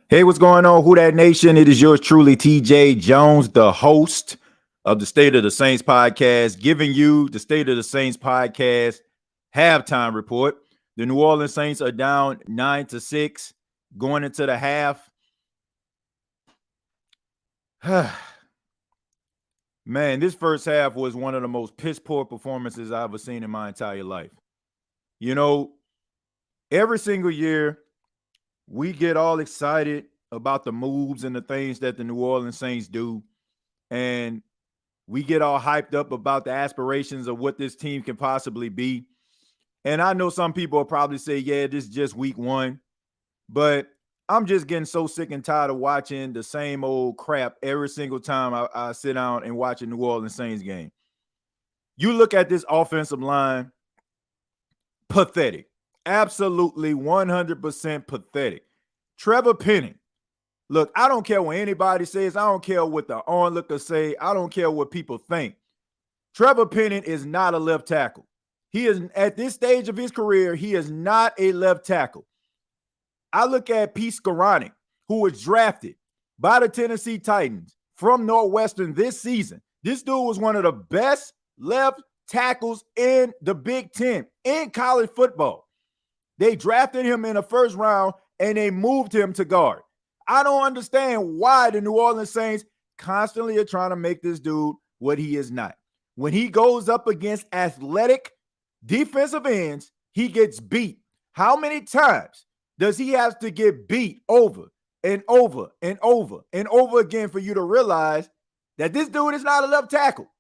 Hey, what's going on, Who That Nation? It is yours truly, TJ Jones, the host of the State of the Saints podcast, giving you the State of the Saints podcast halftime report. The New Orleans Saints are down 9-6 going into the half. Man, this first half was one of the most piss poor performances I've ever seen in my entire life. You know, every single year we get all excited about the moves and the things that the New Orleans Saints do. And we get all hyped up about the aspirations of what this team can possibly be. And I know some people will probably say, yeah, this is just week one. But I'm just getting so sick and tired of watching the same old crap every single time I sit down and watch a New Orleans Saints game. You look at this offensive line, pathetic. Absolutely 100% pathetic. Trevor Penning. Look, I don't care what anybody says. I don't care what the onlookers say. I don't care what people think. Trevor Penning is not a left tackle. He is, at this stage of his career, he is not a left tackle. I look at Pete Skoranek, who was drafted by the Tennessee Titans from Northwestern this season. This dude was one of the best left tackles in the Big Ten in college football. They drafted him in the first round and they moved him to guard. I don't understand why the New Orleans Saints constantly are trying to make this dude what he is not. When he goes up against athletic defensive ends, he gets beat. How many times does he have to get beat over and over and over and over again for you to realize that this dude is not a left tackle?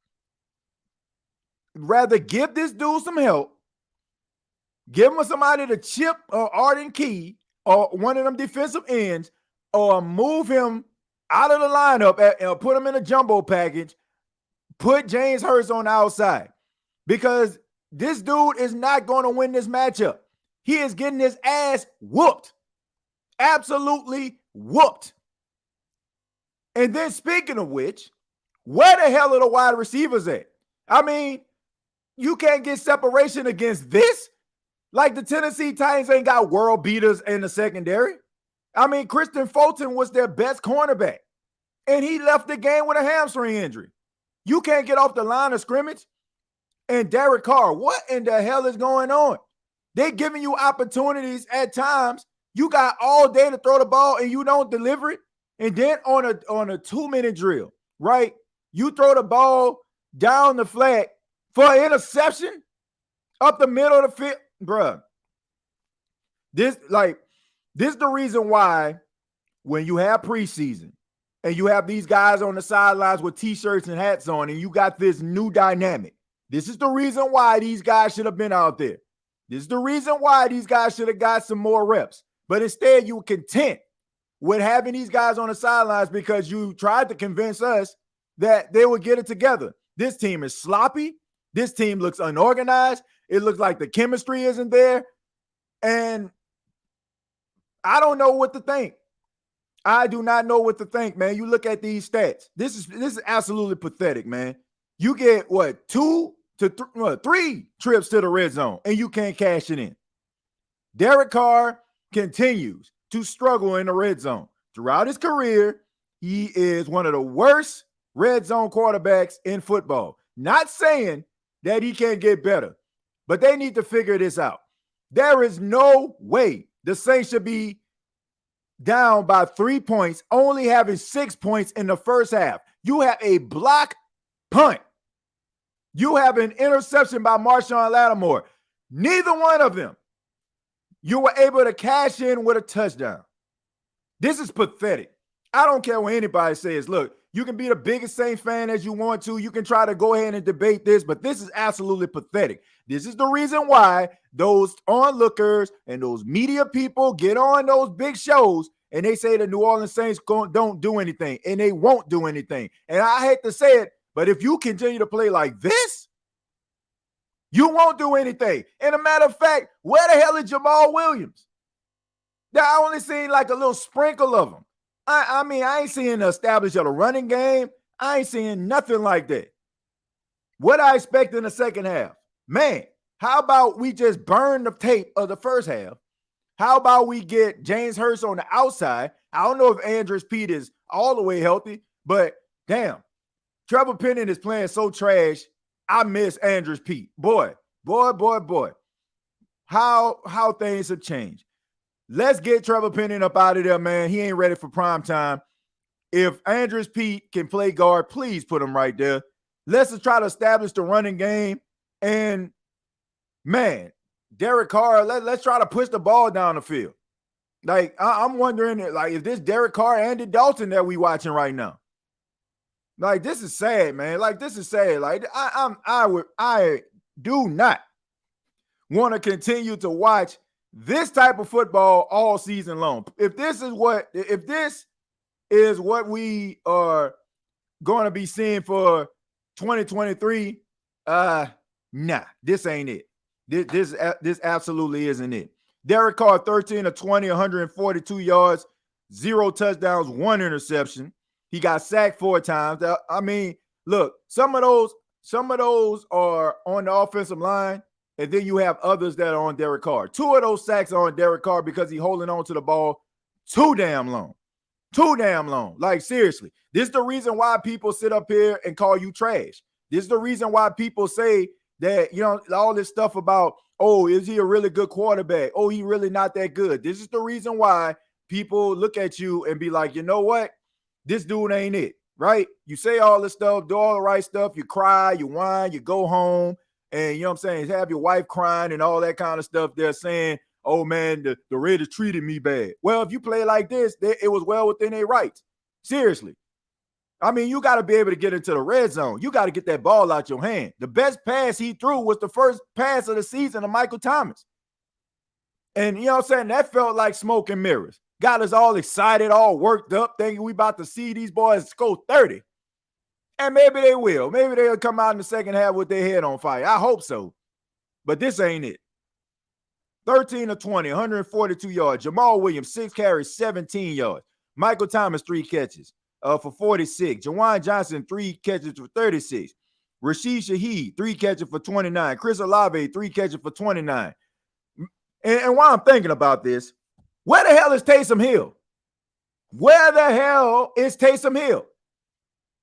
Rather give this dude some help, give him somebody to chip Arden Key or one of them defensive ends, or move him out of the lineup and put him in a jumbo package, put James Hurst on the outside, because this dude is not going to win this matchup. He is getting his ass whooped, absolutely whooped. And then speaking of which, where the hell are the wide receivers at? I mean, you can't get separation against this? Like the Tennessee Titans ain't got world beaters in the secondary. I mean, Christian Fulton was their best cornerback, and he left the game with a hamstring injury. You can't get off the line of scrimmage. And Derek Carr, what in the hell is going on? They're giving you opportunities at times. You got all day to throw the ball, and you don't deliver it. And then on a 2-minute drill, right? You throw the ball down the flat for an interception up the middle of the field. Bruh, this is the reason why when you have preseason and you have these guys on the sidelines with T-shirts and hats on and you got this new dynamic, this is the reason why these guys should have been out there. This is the reason why these guys should have got some more reps. But instead, you were content with having these guys on the sidelines because you tried to convince us that they would get it together. This team is sloppy. This team looks unorganized. It looks like the chemistry isn't there. And I don't know what to think. I do not know what to think, man. You look at these stats. This is absolutely pathetic, man. You get what, 3 trips to the red zone, and you can't cash it in. Derek Carr continues to struggle in the red zone. Throughout his career, he is one of the worst red zone quarterbacks in football. Not saying that he can't get better, but they need to figure this out. There is no way the Saints should be down by 3 points, only having 6 points in the first half. You have a block punt. You have an interception by Marshawn Lattimore. Neither one of them you were able to cash in with a touchdown. This is pathetic. I don't care what anybody says. Look, you can be the biggest Saints fan as you want to. You can try to go ahead and debate this, but this is absolutely pathetic. This is the reason why those onlookers and those media people get on those big shows and they say the New Orleans Saints don't do anything, and they won't do anything. And I hate to say it, but if you continue to play like this, you won't do anything. And a matter of fact, where the hell is Jamal Williams? I only seen like a little sprinkle of them. I mean, I ain't seeing the establish of a running game. I ain't seeing nothing like that. What I expect in the second half, man, how about we just burn the tape of the first half, How about we get James Hurst on the outside? I don't know if Andrus Peat is all the way healthy, but damn, Trevor Penning is playing so trash. I miss Andrus Peat. Boy. How things have changed. Let's get Trevor Penning up out of there, man. He ain't ready for prime time. If Andrus Peat can play guard, please put him right there. Let's just try to establish the running game. And, man, Derek Carr, let's try to push the ball down the field. Like, I'm wondering, like, if this Derek Carr, Andy Dalton that we watching right now. Like, this is sad, man. Like, this is sad. Like, I do not want to continue to watch this type of football all season long. If this is what we are going to be seeing for 2023, nah, this ain't it. This absolutely isn't it. Derek Carr, 13 of 20, 142 yards, 0 touchdowns, 1 interception. He got sacked 4 times. I mean, look, some of those are on the offensive line, and then you have others that are on Derek Carr. 2 of those sacks are on Derek Carr because he's holding on to the ball too damn long. Like, seriously, this is the reason why people sit up here and call you trash. This is the reason why people say that, you know, all this stuff about, oh, is he a really good quarterback? Oh, he really not that good. This is the reason why people look at you and be like, you know what? This dude ain't it, right? You say all this stuff, do all the right stuff. You cry, you whine, you go home, and you know what I'm saying? Have your wife crying and all that kind of stuff. They're saying, oh, man, the Raiders treated me bad. Well, if you play like this, it was well within their rights. Seriously. I mean, you got to be able to get into the red zone. You got to get that ball out your hand. The best pass he threw was the first pass of the season to Michael Thomas. And you know what I'm saying? That felt like smoke and mirrors. Got us all excited, all worked up, thinking we about to see these boys score 30. And maybe they will. Maybe they'll come out in the second half with their head on fire. I hope so. But this ain't it. 13 of 20, 142 yards. Jamal Williams, 6 carries, 17 yards. Michael Thomas, 3 catches for 46. Jawan Johnson, 3 catches for 36. Rashid Shaheed, 3 catches for 29. Chris Olave, 3 catches for 29. And while I'm thinking about this, where the hell is Taysom Hill? Where the hell is Taysom Hill?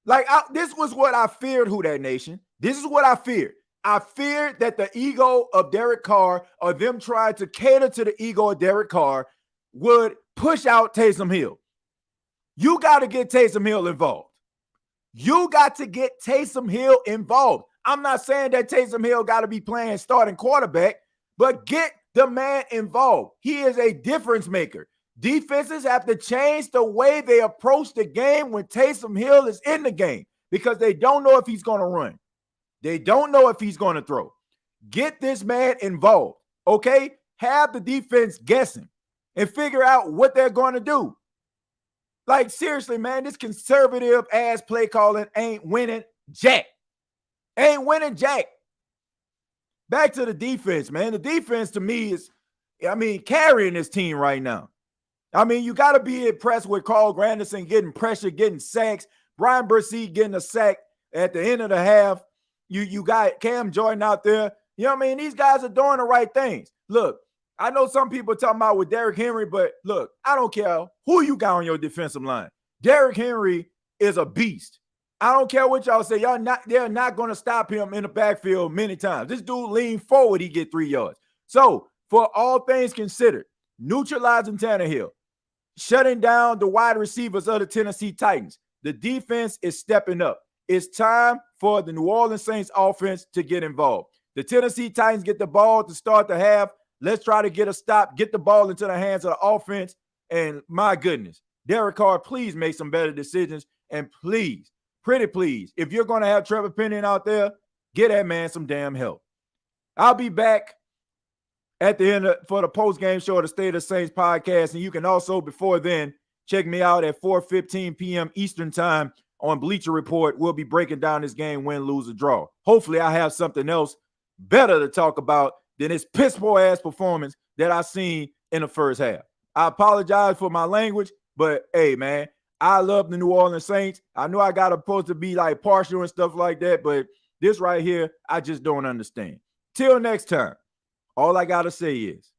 Like, this was what I feared, Who Dat Nation. This is what I feared. I feared that the ego of Derek Carr, or them trying to cater to the ego of Derek Carr, would push out Taysom Hill. You got to get Taysom Hill involved. You got to get Taysom Hill involved. I'm not saying that Taysom Hill got to be playing starting quarterback, but get the man involved. He is a difference maker. Defenses have to change the way they approach the game when Taysom Hill is in the game, because they don't know if he's going to run. They don't know if he's going to throw. Get this man involved, okay? Have the defense guessing and figure out what they're going to do. Like, seriously, man, this conservative-ass play calling ain't winning jack. Ain't winning jack. Back to the defense, man. The defense, to me, is, carrying this team right now. You got to be impressed with Carl Granderson getting pressure, getting sacks. Brian Bursey getting a sack at the end of the half. You got Cam Jordan out there. You know what I mean? These guys are doing the right things. Look, I know some people talking about with Derrick Henry, but look, I don't care who you got on your defensive line. Derrick Henry is a beast. I don't care what y'all say. They're not going to stop him in the backfield many times. This dude lean forward, he get 3 yards. So, for all things considered, neutralizing Tannehill, shutting down the wide receivers of the Tennessee Titans, the defense is stepping up. It's time for the New Orleans Saints offense to get involved. The Tennessee Titans get the ball to start the half. Let's try to get a stop, get the ball into the hands of the offense. And my goodness, Derek Carr, please make some better decisions. And please, pretty please, if you're going to have Trevor Penning out there, get that man some damn help. I'll be back at the end for the post-game show of the State of Saints podcast. And you can also, before then, check me out at 4:15 p.m. Eastern time on Bleacher Report. We'll be breaking down this game, win, lose, or draw. Hopefully, I have something else better to talk about than this piss-poor-ass performance that I seen in the first half. I apologize for my language, but hey, man, I love the New Orleans Saints. I know I got supposed to be like partial and stuff like that, but this right here, I just don't understand. Till next time, all I got to say is,